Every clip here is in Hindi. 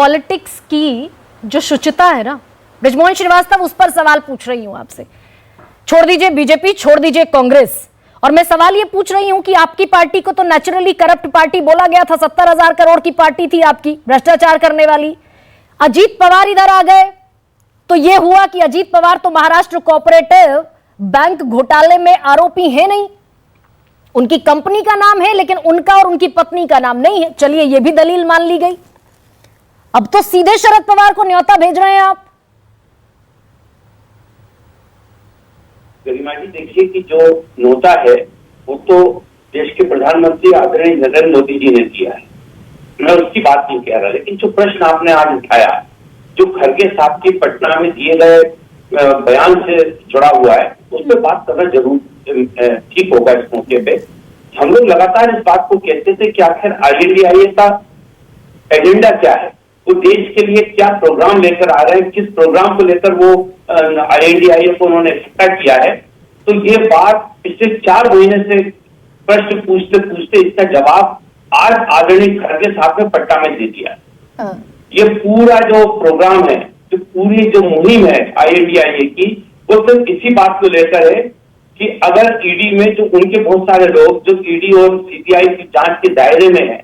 पॉलिटिक्स की जो शुचिता है ना, बृजमोहन श्रीवास्तव, उस पर सवाल पूछ रही हूं आपसे। छोड़ दीजिए बीजेपी, छोड़ दीजिए कांग्रेस, और मैं सवाल ये पूछ रही हूं कि आपकी पार्टी को तो नेचुरली करप्ट पार्टी बोला गया था। 70,000 करोड़ की पार्टी थी आपकी, भ्रष्टाचार करने वाली। अजीत पवार इधर आ गए तो यह हुआ कि अजीत पवार तो महाराष्ट्र कोऑपरेटिव बैंक घोटाले में आरोपी है नहीं, उनकी कंपनी का नाम है लेकिन उनका और उनकी पत्नी का नाम नहीं है। चलिए यह भी दलील मान ली गई। अब तो सीधे शरद पवार को न्योता भेज रहे हैं आप। गरिमा जी, देखिए कि जो न्योता है वो तो देश के प्रधानमंत्री आदरणीय नरेंद्र मोदी जी ने दिया है, मैं उसकी बात नहीं कह रहा। लेकिन जो प्रश्न आपने आज उठाया, जो खरगे साहब के पटना में दिए गए बयान से जुड़ा हुआ है, उस पर बात करना जरूर ठीक होगा। इस मौके पे हम लोग लगातार इस बात को कहते थे कि आखिर INDIA का एजेंडा क्या है, वो देश के लिए क्या प्रोग्राम लेकर आ रहे हैं, किस प्रोग्राम को लेकर वो INDIA को उन्होंने इकट्ठा किया है। तो ये बात पिछले 4 महीने से प्रश्न पूछते पूछते इसका जवाब आज आदरणीय खरगे साहब ने पटना में दे दिया। ये पूरा जो प्रोग्राम है, जो पूरी जो मुहिम है INDIA की, वो सिर्फ इसी बात को लेकर है कि अगर ईडी में जो उनके बहुत सारे लोग जो ईडी और CBI की जांच के दायरे में है,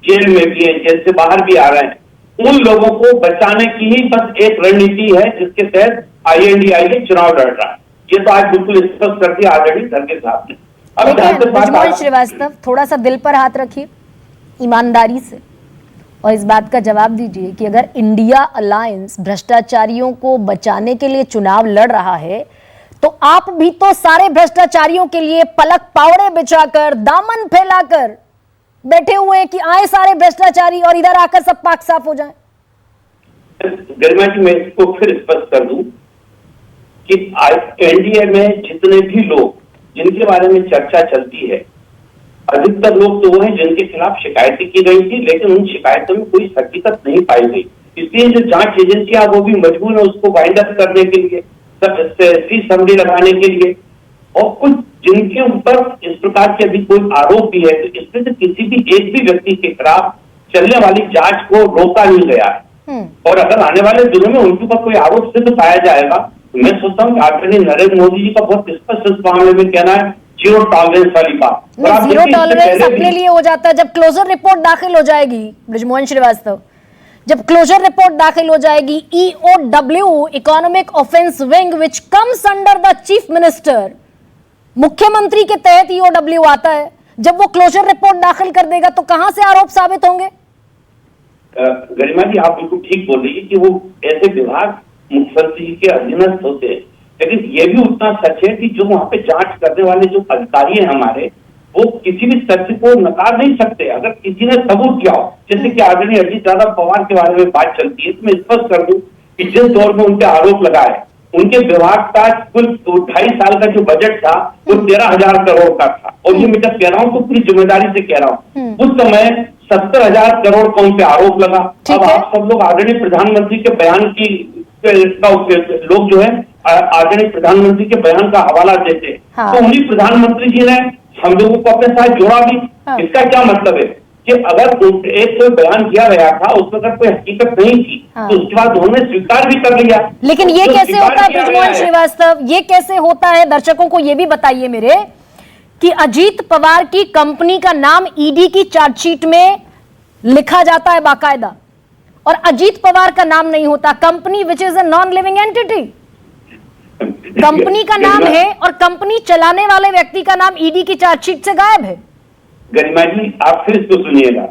जेल में भी है, जेल से बाहर भी आ रहे हैं, उन लोगों को बचाने की ही बस एक रणनीति है जिसके तहत INDIA चुनाव लड़ रहा है। ये तो आज बिल्कुल स्पष्ट कर दिया आदरणीय खरगे साहब ने। बृजमोहन श्रीवास्तव, थोड़ा सा दिल पर हाथ रखिए ईमानदारी से और इस बात का जवाब दीजिए कि अगर इंडिया अलायंस भ्रष्टाचारियों को बचाने के लिए चुनाव लड़ रहा है तो आप भी तो सारे भ्रष्टाचारियों के लिए पलक पावड़े बिछाकर, दामन फैलाकर बैठे हुए हैं कि आए सारे भ्रष्टाचारी और इधर आकर सब पाक साफ हो जाए। गरिमा जी, मैं इसको फिर स्पष्ट कर दूं कि एनडीए में जितने भी लोग जिनके बारे में चर्चा चलती है, अधिकतर लोग तो वो हैं जिनके खिलाफ शिकायतें की गई थी, लेकिन उन शिकायतों में कोई हकीकत नहीं पाई गई। इसलिए जो जांच एजेंसियां वो भी मजबूर है उसको वाइंड अप करने के लिए, समरी लगाने के लिए, और कुछ जिनके ऊपर इस प्रकार के अभी कोई आरोप भी है, तो इसमें से किसी भी एक भी व्यक्ति के खिलाफ चलने वाली जांच को रोका नहीं गया है। और अगर आने वाले दिनों में उनके ऊपर कोई आरोप सिद्ध पाया जाएगा तो मैं सोचता हूँ कि आदरणीय नरेंद्र मोदी जी का बहुत स्पष्ट इस मामले में कहना है जीरो टॉलरेंस वाली बात। जीरो टॉलरेंस अपने लिए हो जाता है जब क्लोजर रिपोर्ट दाखिल हो जाएगी। बृजमोहन श्रीवास्तव, जब क्लोजर रिपोर्ट दाखिल हो जाएगी, EOW economic offence wing which comes under the chief minister, मुख्यमंत्री के तहत EOW आता है, जब वो क्लोजर रिपोर्ट दाखिल कर देगा तो कहां से आरोप साबित होंगे? गरिमा जी, आप बिल्कुल ठीक बोल रही है कि वो ऐसे विभाग मुख्यमंत्री जी के अधीनस्थ होते हैं, लेकिन ये भी उतना सच है कि जो वहां पे जांच करने वाले जो अधिकारी हैं हमारे, वो किसी भी तथ्य को नकार नहीं सकते अगर किसी ने सबूत किया हो। जैसे कि आदरणीय अजीत पवार के बारे में बात चलती है, तो मैं स्पष्ट कर दूं कि जिस दौर में उनके आरोप लगाए, उनके विभाग का कुल 2.5 साल का जो बजट था वो 13,000 करोड़ का था। और ये मैं जब कह रहा हूँ तो पूरी जिम्मेदारी से कह रहा हूँ, उस समय 70,000 करोड़ का उन पे आरोप लगा। अब आप सब लोग आदरणीय प्रधानमंत्री के बयान की लोग जो है आदरणीय प्रधानमंत्री के बयान का हवाला देते, तो उन्हीं प्रधानमंत्री जी ने हम लोगों को अपने साथ जोड़ा भी। इसका क्या मतलब है कि अगर एक कोई बयान किया गया था उसमें अगर कोई हकीकत नहीं थी तो उसके बाद उन्होंने स्वीकार भी कर लिया। लेकिन ये कैसे होता है बृजमोहन श्रीवास्तव, ये कैसे होता है? दर्शकों को ये भी बताइए मेरे कि अजीत पवार की कंपनी का नाम ईडी की चार्जशीट में लिखा जाता है बाकायदा, और अजीत पवार का नाम नहीं होता। Company which is a non living entity, company का नाम है और कंपनी चलाने वाले व्यक्ति का नाम ईडी की चार्जशीट से गायब है। गरिमा जी, आप फिर इसको सुनिएगा।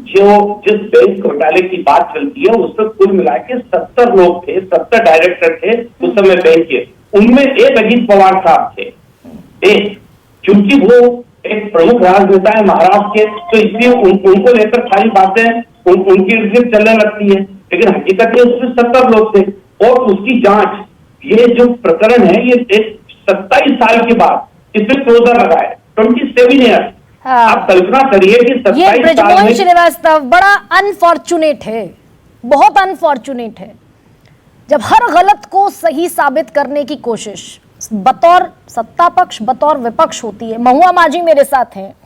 जो जिस बैंक घोटाले की बात चलती है उसमें कुल मिला के 70 लोग थे, 70 डायरेक्टर थे उस समय बैंक के, उनमें एक अजीत पवार साहब थे। एक, क्योंकि वो एक प्रमुख राजनेता है महाराष्ट्र के, तो इसलिए उनको लेकर सारी बातें उनकी इर्द गिर्द चलने लगती है, लेकिन हकीकत ये उसमें 70 लोग थे। और उसकी जांच, ये जो प्रकरण है, ये 27 साल के बाद इसमें क्लोजर लगा है, 27 ईयर। आप कल्पना करिए कि 27 साल में। बृजमोहन श्रीवास्तव बड़ा अनफॉर्चुनेट है, बहुत अनफॉर्चुनेट है जब हर गलत को सही साबित करने की कोशिश बतौर सत्ता पक्ष बतौर विपक्ष होती है। महुआ माझी मेरे साथ हैं।